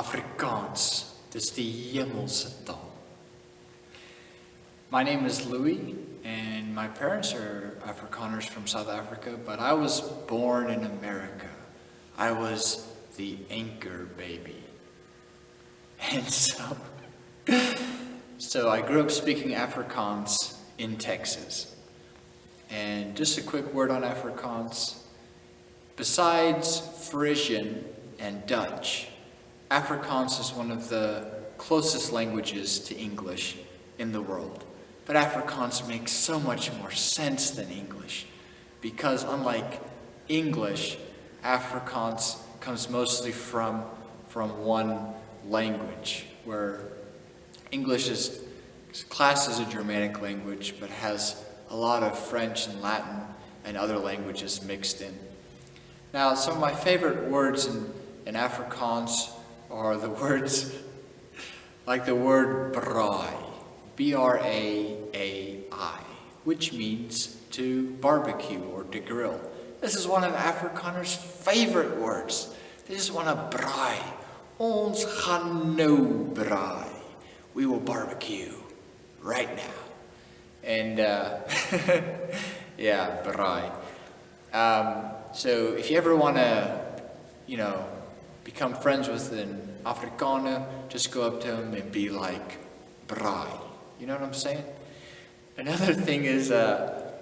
Afrikaans, dis die hemelse taal. My name is Louis, and my parents are Afrikaners from South Africa, but I was born in America. I was the anchor baby. And so I grew up speaking Afrikaans in Texas. And just a quick word on Afrikaans. Besides Frisian and Dutch, Afrikaans is one of the closest languages to English in the world. But Afrikaans makes so much more sense than English, because unlike English, Afrikaans comes mostly from one language, where English is classed as a Germanic language, but has a lot of French and Latin and other languages mixed in. Now, some of my favorite words in Afrikaans are the words, like the word braai, B-R-A-A-I, which means to barbecue or to grill. This is one of Afrikaners' favorite words. They just want to braai. Ons gaan nou braai. We will barbecue right now. And, yeah, braai. So if you ever want to, become friends with an Afrikaner, just go up to him and be like, braai. You know what I'm saying? Another thing is the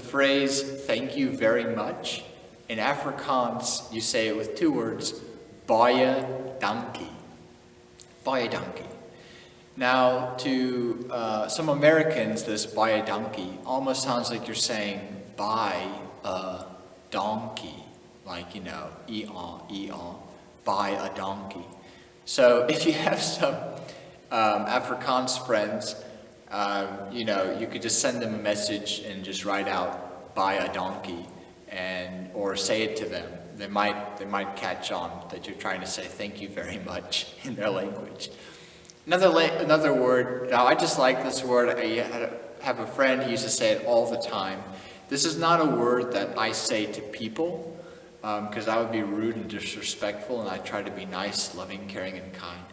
phrase, thank you very much. In Afrikaans, you say it with two words, baie dankie. Baie dankie. Now, to some Americans, this baie dankie almost sounds like you're saying buy a donkey. Like, e-on, buy a donkey. So if you have some Afrikaans friends, you could just send them a message and just write out buy a donkey, or say it to them. They might catch on that you're trying to say thank you very much in their language. Another word, now I just like this word. I have a friend who used to say it all the time. This is not a word that I say to people, because I would be rude and disrespectful, and I try to be nice, loving, caring, and kind.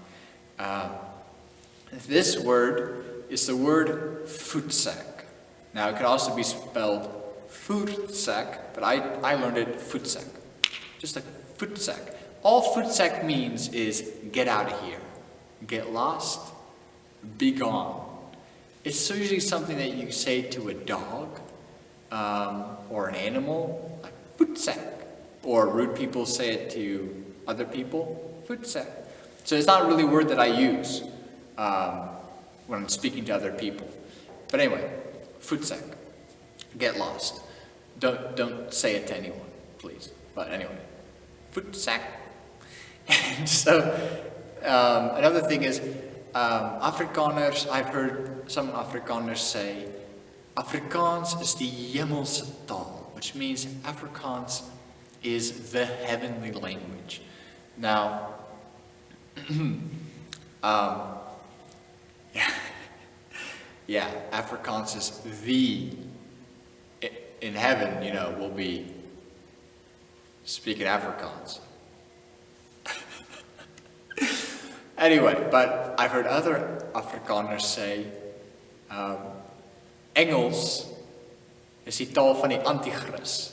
This word is the word voetsak. Now it could also be spelled voetsak, but I learned it voetsak. Just like voetsak. All voetsak means is get out of here, get lost, be gone. It's usually something that you say to a dog or an animal, like voetsak. Or rude people say it to other people, voetsak. So it's not really a word that I use when I'm speaking to other people. But anyway, voetsak, get lost. Don't say it to anyone, please. But anyway, voetsak. And so another thing is Afrikaners. I've heard some Afrikaners say Afrikaans is die hemelse taal, which means Afrikaans is the heavenly language. Now, yeah, Afrikaans is in heaven, we'll be speaking Afrikaans. Anyway, but I've heard other Afrikaners say, Engels is die taal van die antichrist,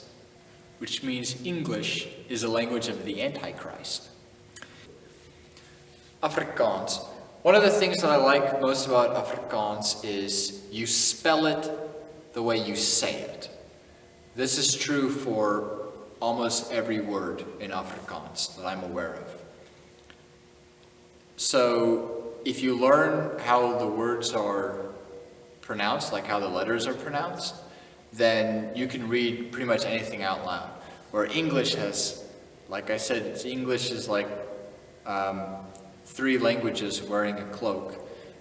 which means English is the language of the Antichrist. Afrikaans. One of the things that I like most about Afrikaans is you spell it the way you say it. This is true for almost every word in Afrikaans that I'm aware of. So if you learn how the words are pronounced, like how the letters are pronounced, then you can read pretty much anything out loud. Where English has, like I said, English is like three languages wearing a cloak,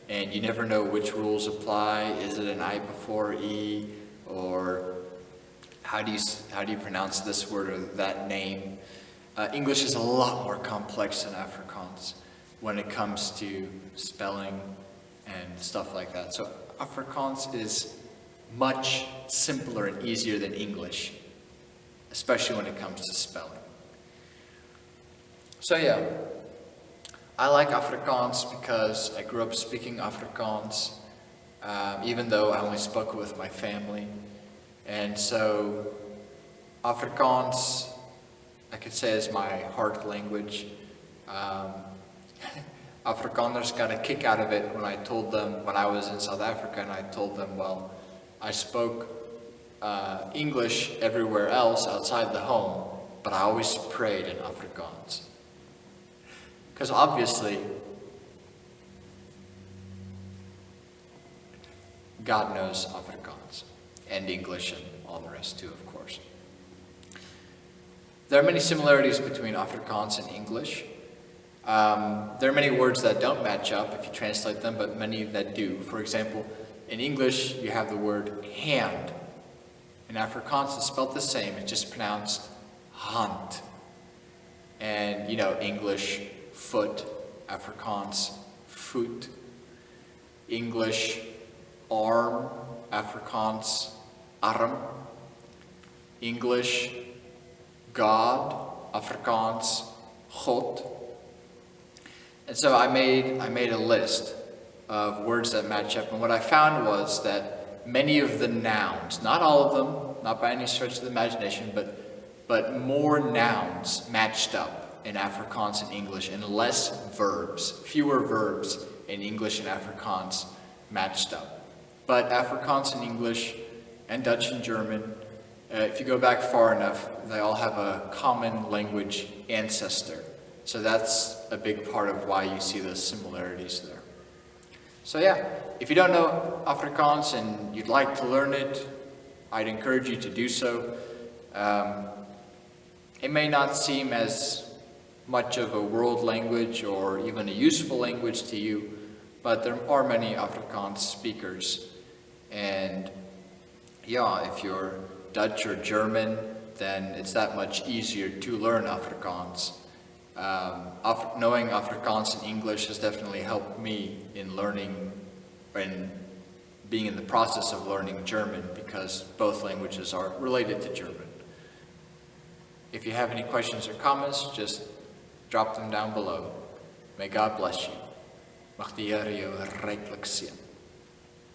and you never know which rules apply. Is it an I before E, or how do you pronounce this word or that name? English is a lot more complex than Afrikaans when it comes to spelling and stuff like that. So Afrikaans is much simpler and easier than English, especially when it comes to spelling. So yeah, I like Afrikaans because I grew up speaking Afrikaans, even though I only spoke with my family. And so Afrikaans, I could say, is my heart language. Afrikaners got a kick out of it when I told them, when I was in South Africa, and I told them, well, I spoke English everywhere else outside the home, but I always prayed in Afrikaans. Because obviously, God knows Afrikaans, and English, and all the rest too, of course. There are many similarities between Afrikaans and English. There are many words that don't match up if you translate them, but many that do. For example, in English, you have the word hand. In Afrikaans, it's spelled the same, it's just pronounced hand. And, you know, English, foot, Afrikaans, voet. English, arm, Afrikaans, arm. English, God, Afrikaans, God. And so I made a list of words that match up, and what I found was that many of the nouns, not all of them, not by any stretch of the imagination, but more nouns matched up in Afrikaans and English, and less verbs, fewer verbs in English and Afrikaans matched up. But Afrikaans and English and Dutch and German, if you go back far enough, they all have a common language ancestor. So that's a big part of why you see those similarities there. So yeah, if you don't know Afrikaans and you'd like to learn it, I'd encourage you to do so. It may not seem as much of a world language or even a useful language to you, but there are many Afrikaans speakers. And yeah, if you're Dutch or German, then it's that much easier to learn Afrikaans. Knowing Afrikaans and English has definitely helped me in learning and being in the process of learning German, because both languages are related to German. If you have any questions or comments, just drop them down below. May God bless you. Mag die Here jou ryklik seën.